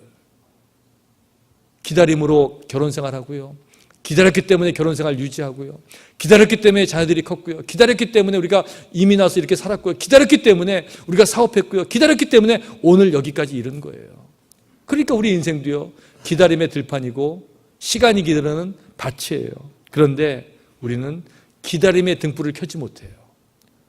기다림으로 결혼생활하고요. 기다렸기 때문에 결혼생활 유지하고요. 기다렸기 때문에 자녀들이 컸고요. 기다렸기 때문에 우리가 이민 와서 이렇게 살았고요. 기다렸기 때문에 우리가 사업했고요. 기다렸기 때문에 오늘 여기까지 이른 거예요. 그러니까 우리 인생도요. 기다림의 들판이고 시간이 기다리는 밭이에요. 그런데 우리는 기다림의 등불을 켜지 못해요.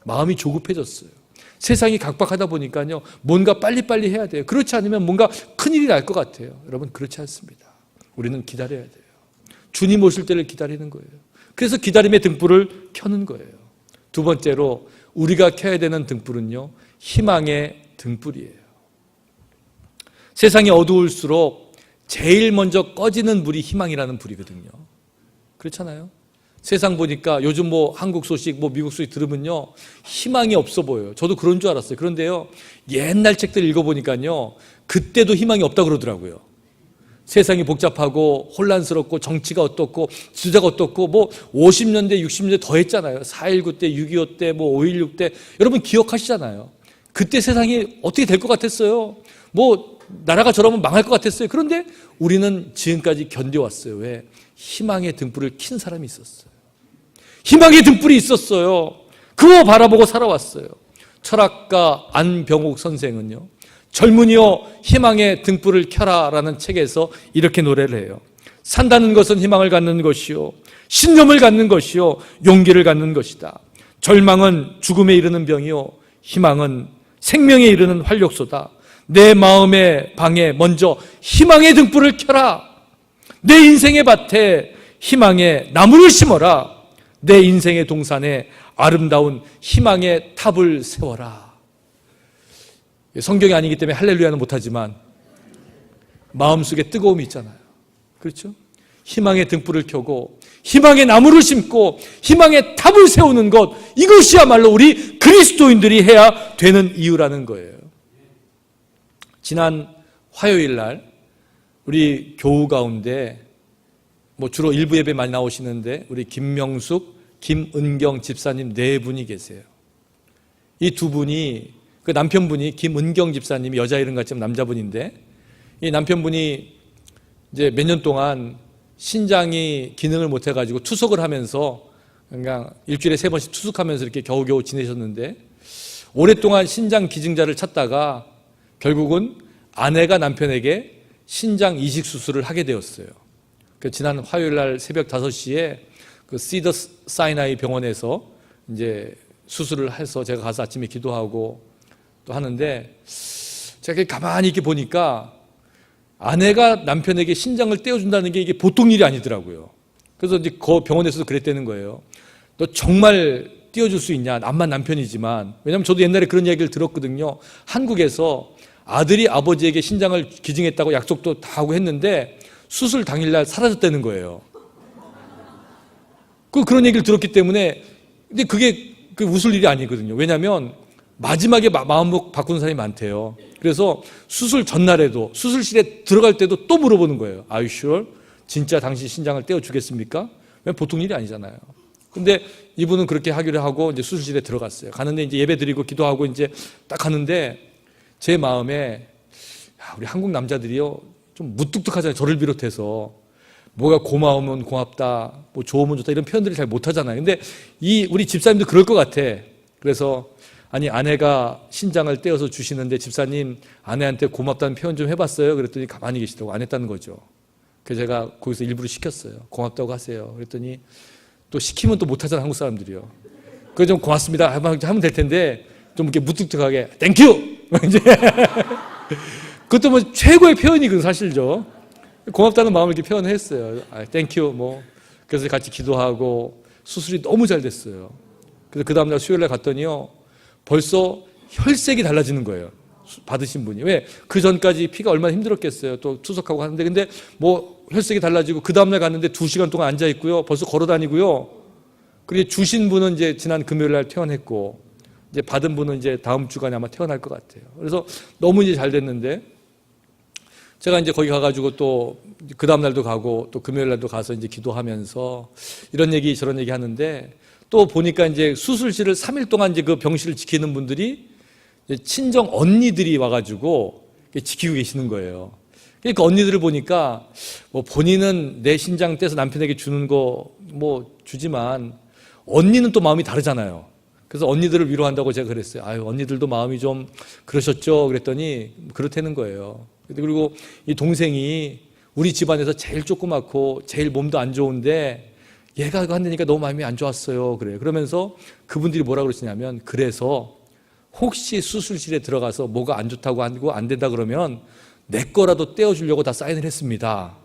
마음이 조급해졌어요. 세상이 각박하다 보니까요. 뭔가 빨리빨리 해야 돼요. 그렇지 않으면 뭔가 큰일이 날 것 같아요. 여러분 그렇지 않습니다. 우리는 기다려야 돼요. 주님 오실 때를 기다리는 거예요. 그래서 기다림의 등불을 켜는 거예요. 두 번째로 우리가 켜야 되는 등불은요. 희망의 등불이에요. 세상이 어두울수록 제일 먼저 꺼지는 불이 희망이라는 불이거든요. 그렇잖아요. 세상 보니까 요즘 뭐 한국 소식, 뭐 미국 소식 들으면요. 희망이 없어 보여요. 저도 그런 줄 알았어요. 그런데요. 옛날 책들 읽어보니까요. 그때도 희망이 없다고 그러더라고요. 세상이 복잡하고 혼란스럽고 정치가 어떻고 지도자가 어떻고 뭐 50년대 60년대 더 했잖아요. 4.19 때 6.25 때 뭐 5.16 때 여러분 기억하시잖아요. 그때 세상이 어떻게 될 것 같았어요. 뭐 나라가 저러면 망할 것 같았어요. 그런데 우리는 지금까지 견뎌왔어요. 왜? 희망의 등불을 킨 사람이 있었어요. 희망의 등불이 있었어요. 그거 바라보고 살아왔어요. 철학가 안병옥 선생은요, 젊은이여 희망의 등불을 켜라라는 책에서 이렇게 노래를 해요. 산다는 것은 희망을 갖는 것이요, 신념을 갖는 것이요, 용기를 갖는 것이다. 절망은 죽음에 이르는 병이요, 희망은 생명에 이르는 활력소다. 내 마음의 방에 먼저 희망의 등불을 켜라. 내 인생의 밭에 희망의 나무를 심어라. 내 인생의 동산에 아름다운 희망의 탑을 세워라. 성경이 아니기 때문에 할렐루야는 못하지만 마음속에 뜨거움이 있잖아요. 그렇죠? 희망의 등불을 켜고 희망의 나무를 심고 희망의 탑을 세우는 것, 이것이야말로 우리 그리스도인들이 해야 되는 이유라는 거예요. 지난 화요일 날 우리 교우 가운데 주로 일부 예배 많이 나오시는데 우리 김명숙, 김은경 집사님 네 분이 계세요. 이 두 분이, 그 남편분이 김은경 집사님이 여자 이름 같지만 남자분인데, 이 남편분이 이제 몇 년 동안 신장이 기능을 못 해가지고 투석을 하면서 그냥 일주일에 3번씩 투석하면서 이렇게 겨우겨우 지내셨는데, 오랫동안 신장 기증자를 찾다가 결국은 아내가 남편에게 신장 이식 수술을 하게 되었어요. 지난 화요일 날 새벽 5시에 그 시더 사이나이 병원에서 이제 수술을 해서 제가 가서 아침에 기도하고 또 하는데, 제가 가만히 이렇게 보니까 아내가 남편에게 신장을 떼어준다는 게 이게 보통 일이 아니더라고요. 그래서 이제 그 병원에서도 그랬다는 거예요. 너 정말 떼어줄 수 있냐? 남만 남편이지만. 왜냐하면 저도 옛날에 그런 얘기를 들었거든요. 한국에서 아들이 아버지에게 신장을 기증했다고 약속도 다 하고 했는데 수술 당일날 사라졌다는 거예요. 그런 얘기를 들었기 때문에, 근데 그게 웃을 일이 아니거든요. 왜냐하면 마지막에 마음 바꾸는 사람이 많대요. 그래서 수술 전날에도, 수술실에 들어갈 때도 또 물어보는 거예요. Are you sure? 진짜 당신 신장을 떼어주겠습니까? 보통 일이 아니잖아요. 근데 이분은 그렇게 하기로 하고 이제 수술실에 들어갔어요. 가는데 이제 예배 드리고 기도하고 이제 딱 가는데 제 마음에, 우리 한국 남자들이요, 좀 무뚝뚝하잖아요. 저를 비롯해서. 뭐가 고마우면 고맙다, 뭐 좋으면 좋다, 이런 표현들을 잘 못하잖아요. 근데 우리 집사님도 그럴 것 같아. 그래서 아니, 아내가 신장을 떼어서 주시는데 집사님 아내한테 고맙다는 표현 좀 해봤어요? 그랬더니 가만히 계시다고. 안 했다는 거죠. 그래서 제가 거기서 일부러 시켰어요. 고맙다고 하세요. 그랬더니 또 시키면 또 못하잖아, 한국 사람들이요. 그거 좀 고맙습니다 하면 될 텐데 좀 이렇게 무뚝뚝하게 땡큐! 이제 그것도 뭐 최고의 표현이거든, 사실죠. 고맙다는 마음을 이렇게 표현했어요. 땡큐, 그래서 같이 기도하고 수술이 너무 잘 됐어요. 그래서 그 다음날 수요일날 갔더니요, 벌써 혈색이 달라지는 거예요. 받으신 분이. 왜? 그 전까지 피가 얼마나 힘들었겠어요. 또 투석하고 하는데. 근데 혈색이 달라지고 그 다음날 갔는데 2시간 동안 앉아있고요. 벌써 걸어 다니고요. 그리고 주신 분은 이제 지난 금요일날 퇴원했고, 이제 받은 분은 이제 다음 주간에 아마 퇴원할 것 같아요. 그래서 너무 이제 잘 됐는데, 제가 이제 거기 가가지고 또 그 다음날도 가고 또 금요일날도 가서 이제 기도하면서 이런 얘기 저런 얘기 하는데, 또 보니까 이제 수술실을 3일 동안 이제 그 병실을 지키는 분들이 친정 언니들이 와가지고 지키고 계시는 거예요. 그러니까 언니들을 보니까 본인은 내 신장 떼서 남편에게 주는 거 주지만 언니는 또 마음이 다르잖아요. 그래서 언니들을 위로한다고 제가 그랬어요. 언니들도 마음이 좀 그러셨죠? 그랬더니 그렇다는 거예요. 그리고 이 동생이 우리 집안에서 제일 조그맣고 제일 몸도 안 좋은데 얘가 그거 한다니까 너무 마음이 안 좋았어요. 그래요. 그러면서 그분들이 뭐라고 그러시냐면, 그래서 혹시 수술실에 들어가서 뭐가 안 좋다고 하고 안 된다 그러면 내 거라도 떼어주려고 다 사인을 했습니다.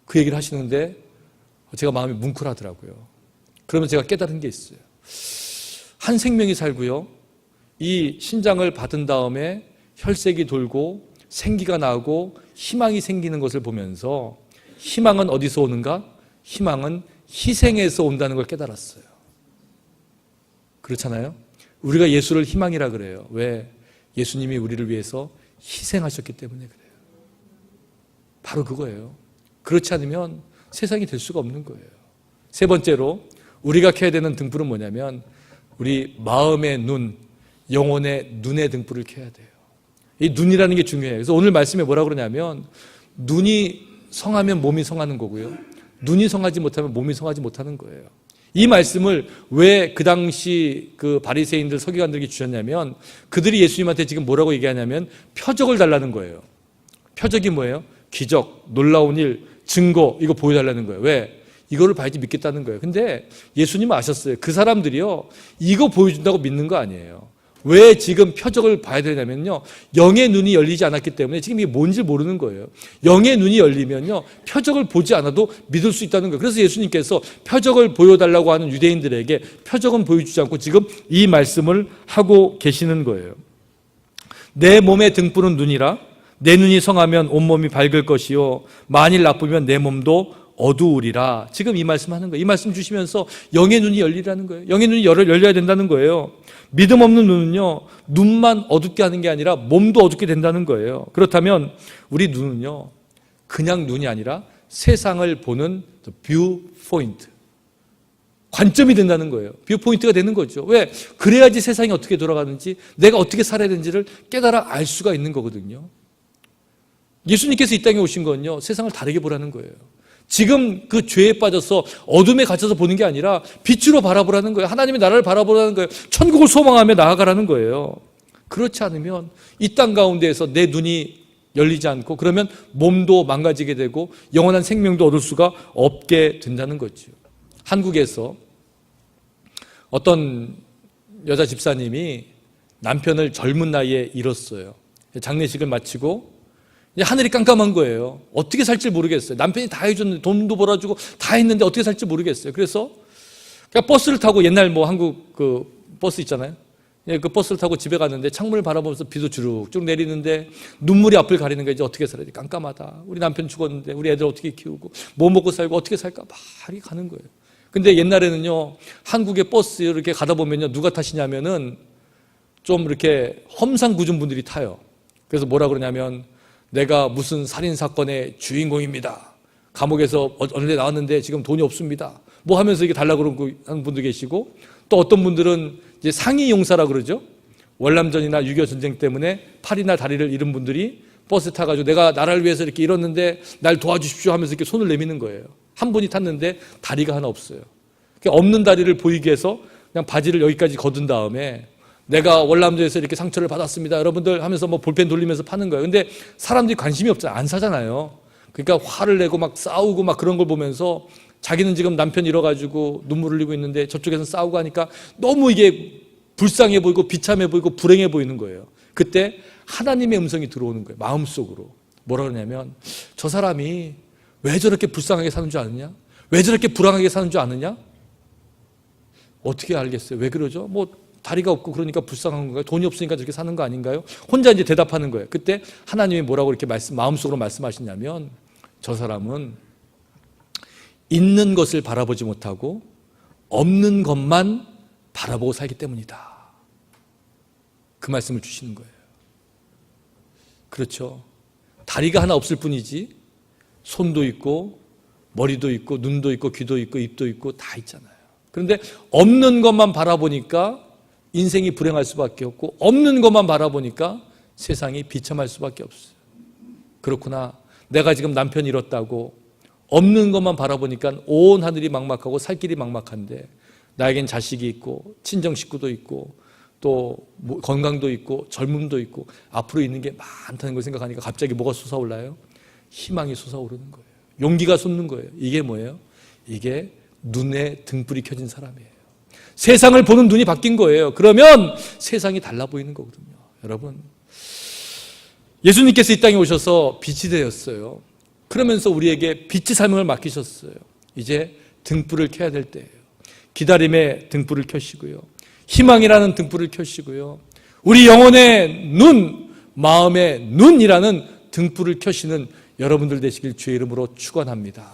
그 얘기를 하시는데 제가 마음이 뭉클하더라고요. 그러면 제가 깨달은 게 있어요. 한 생명이 살고요, 이 신장을 받은 다음에 혈색이 돌고 생기가 나고 희망이 생기는 것을 보면서, 희망은 어디서 오는가? 희망은 희생에서 온다는 걸 깨달았어요. 그렇잖아요? 우리가 예수를 희망이라 그래요. 왜? 예수님이 우리를 위해서 희생하셨기 때문에 그래요. 바로 그거예요. 그렇지 않으면 세상이 될 수가 없는 거예요. 세 번째로 우리가 켜야 되는 등불은 뭐냐면, 우리 마음의 눈, 영혼의 눈의 등불을 켜야 돼요. 이 눈이라는 게 중요해요. 그래서 오늘 말씀에 뭐라고 그러냐면 눈이 성하면 몸이 성하는 거고요. 눈이 성하지 못하면 몸이 성하지 못하는 거예요. 이 말씀을 왜 그 당시 그 바리새인들 서기관들에게 주셨냐면 그들이 예수님한테 지금 뭐라고 얘기하냐면 표적을 달라는 거예요. 표적이 뭐예요? 기적, 놀라운 일, 증거 이거 보여달라는 거예요. 왜? 이거를 봐야지 믿겠다는 거예요. 근데 예수님은 아셨어요. 그 사람들이요 이거 보여준다고 믿는 거 아니에요. 왜 지금 표적을 봐야 되냐면요 영의 눈이 열리지 않았기 때문에 지금 이게 뭔지 모르는 거예요. 영의 눈이 열리면요 표적을 보지 않아도 믿을 수 있다는 거예요. 그래서 예수님께서 표적을 보여달라고 하는 유대인들에게 표적은 보여주지 않고 지금 이 말씀을 하고 계시는 거예요. 내 몸의 등불은 눈이라 내 눈이 성하면 온몸이 밝을 것이요 만일 나쁘면 내 몸도 어두우리라. 지금 이 말씀 하는 거예요. 이 말씀 주시면서 영의 눈이 열리라는 거예요. 영의 눈이 열려야 된다는 거예요. 믿음 없는 눈은요 눈만 어둡게 하는 게 아니라 몸도 어둡게 된다는 거예요. 그렇다면 우리 눈은요 그냥 눈이 아니라 세상을 보는 뷰 포인트, 관점이 된다는 거예요. 뷰 포인트가 되는 거죠. 왜? 그래야지 세상이 어떻게 돌아가는지 내가 어떻게 살아야 되는지를 깨달아 알 수가 있는 거거든요. 예수님께서 이 땅에 오신 건요 세상을 다르게 보라는 거예요. 지금 그 죄에 빠져서 어둠에 갇혀서 보는 게 아니라 빛으로 바라보라는 거예요. 하나님의 나라를 바라보라는 거예요. 천국을 소망하며 나아가라는 거예요. 그렇지 않으면 이 땅 가운데에서 내 눈이 열리지 않고 그러면 몸도 망가지게 되고 영원한 생명도 얻을 수가 없게 된다는 거죠. 한국에서 어떤 여자 집사님이 남편을 젊은 나이에 잃었어요. 장례식을 마치고 하늘이 깜깜한 거예요. 어떻게 살지 모르겠어요. 남편이 다 해줬는데 돈도 벌어주고 다 했는데 어떻게 살지 모르겠어요. 그래서 그냥 버스를 타고 옛날 뭐 한국 그 버스 있잖아요. 그 버스를 타고 집에 갔는데 창문을 바라보면서 비도 주룩주룩 내리는데 눈물이 앞을 가리는 거예요. 이제 어떻게 살아야 돼? 깜깜하다. 우리 남편 죽었는데 우리 애들 어떻게 키우고 뭐 먹고 살고 어떻게 살까? 막 이렇게 가는 거예요. 근데 옛날에는요 한국의 버스 이렇게 가다 보면요 누가 타시냐면은 좀 이렇게 험상궂은 분들이 타요. 그래서 뭐라 그러냐면 내가 무슨 살인사건의 주인공입니다. 감옥에서 어느 데 나왔는데 지금 돈이 없습니다. 뭐 하면서 이게 달라고 하는 분도 계시고 또 어떤 분들은 이제 상위 용사라 그러죠. 월남전이나 6.25 전쟁 때문에 팔이나 다리를 잃은 분들이 버스 타가지고 내가 나라를 위해서 이렇게 잃었는데 날 도와주십시오 하면서 이렇게 손을 내미는 거예요. 한 분이 탔는데 다리가 하나 없어요. 없는 다리를 보이게 해서 그냥 바지를 여기까지 걷은 다음에 내가 월남전에서 이렇게 상처를 받았습니다. 여러분들 하면서 뭐 볼펜 돌리면서 파는 거예요. 근데 사람들이 관심이 없잖아요. 안 사잖아요. 그러니까 화를 내고 막 싸우고 막 그런 걸 보면서 자기는 지금 남편 잃어가지고 눈물을 흘리고 있는데 저쪽에서 싸우고 하니까 너무 이게 불쌍해 보이고 비참해 보이고 불행해 보이는 거예요. 그때 하나님의 음성이 들어오는 거예요. 마음속으로. 뭐라 그러냐면 저 사람이 왜 저렇게 불쌍하게 사는 줄 아느냐? 왜 저렇게 불안하게 사는 줄 아느냐? 어떻게 알겠어요? 왜 그러죠? 뭐 다리가 없고 그러니까 불쌍한 건가요? 돈이 없으니까 저렇게 사는 거 아닌가요? 혼자 이제 대답하는 거예요. 그때 하나님이 뭐라고 이렇게 마음속으로 말씀하시냐면 저 사람은 있는 것을 바라보지 못하고 없는 것만 바라보고 살기 때문이다. 그 말씀을 주시는 거예요. 그렇죠. 다리가 하나 없을 뿐이지 손도 있고 머리도 있고 눈도 있고 귀도 있고 입도 있고 다 있잖아요. 그런데 없는 것만 바라보니까 인생이 불행할 수밖에 없고 없는 것만 바라보니까 세상이 비참할 수밖에 없어요. 그렇구나. 내가 지금 남편 잃었다고 없는 것만 바라보니까 온 하늘이 막막하고 살 길이 막막한데 나에겐 자식이 있고 친정 식구도 있고 또 건강도 있고 젊음도 있고 앞으로 있는 게 많다는 걸 생각하니까 갑자기 뭐가 솟아올라요? 희망이 솟아오르는 거예요. 용기가 솟는 거예요. 이게 뭐예요? 이게 눈에 등불이 켜진 사람이에요. 세상을 보는 눈이 바뀐 거예요. 그러면 세상이 달라 보이는 거거든요. 여러분, 예수님께서 이 땅에 오셔서 빛이 되었어요. 그러면서 우리에게 빛의 삶을 맡기셨어요. 이제 등불을 켜야 될 때예요. 기다림의 등불을 켜시고요. 희망이라는 등불을 켜시고요. 우리 영혼의 눈, 마음의 눈이라는 등불을 켜시는 여러분들 되시길 주의 이름으로 축원합니다.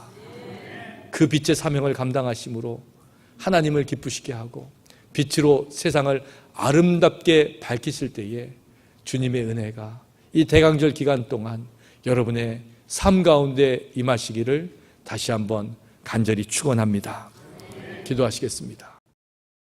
그 빛의 사명을 감당하심으로 하나님을 기쁘시게 하고 빛으로 세상을 아름답게 밝히실 때에 주님의 은혜가 이 대강절 기간 동안 여러분의 삶 가운데 임하시기를 다시 한번 간절히 축원합니다. 기도하시겠습니다.